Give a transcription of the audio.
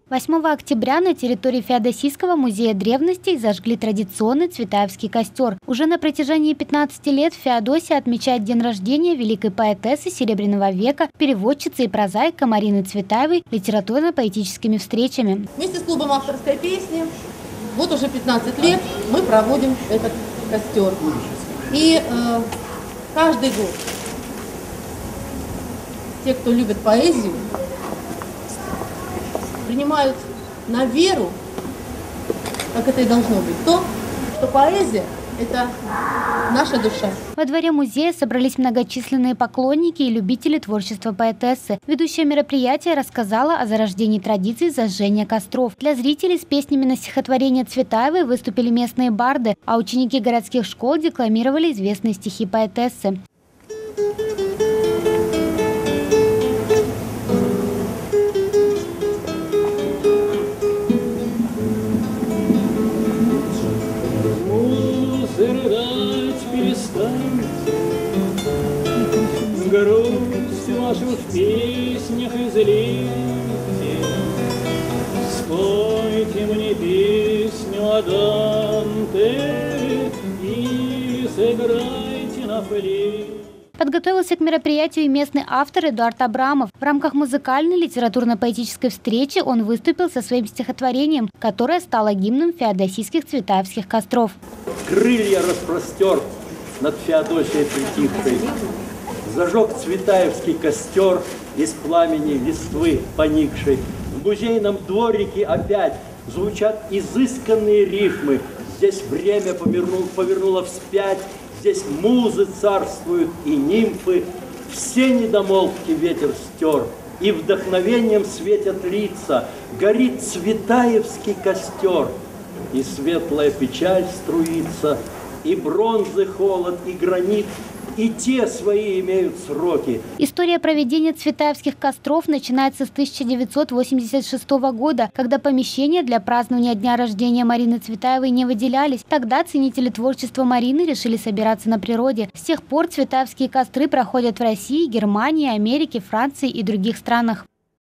8 октября на территории Феодосийского музея древностей зажгли традиционный цветаевский костер. Уже на протяжении 15 лет Феодосия отмечает день рождения великой поэтессы Серебряного века, переводчицы и прозаика Марины Цветаевой литературно-поэтическими встречами. Вместе с клубом авторской песни вот уже 15 лет мы проводим этот костер. И каждый год те, кто любит поэзию, принимают на веру, как это и должно быть, то, что поэзия – это наша душа. Во дворе музея собрались многочисленные поклонники и любители творчества поэтессы. Ведущая мероприятия рассказала о зарождении традиции зажжения костров. Для зрителей с песнями на стихотворение Цветаевой выступили местные барды, а ученики городских школ декламировали известные стихи поэтессы. Грусть вашу в песнях излейте, спойте мне песню о Данте и сыграйте на флейте. Подготовился к мероприятию и местный автор Эдуард Абрамов. В рамках музыкальной литературно-поэтической встречи он выступил со своим стихотворением, которое стало гимном феодосийских цветаевских костров. Крылья распростер над Феодосией притихшей, зажег цветаевский костер из пламени листвы поникшей. В музейном дворике опять звучат изысканные рифмы. Здесь время повернуло вспять, здесь музы царствуют и нимфы. Все недомолвки ветер стер, и вдохновением светят лица. Горит цветаевский костер, и светлая печаль струится, и бронзы холод, и гранит, и те свои имеют сроки. История проведения цветаевских костров начинается с 1986 года, когда помещения для празднования дня рождения Марины Цветаевой не выделялись. Тогда ценители творчества Марины решили собираться на природе. С тех пор цветаевские костры проходят в России, Германии, Америке, Франции и других странах.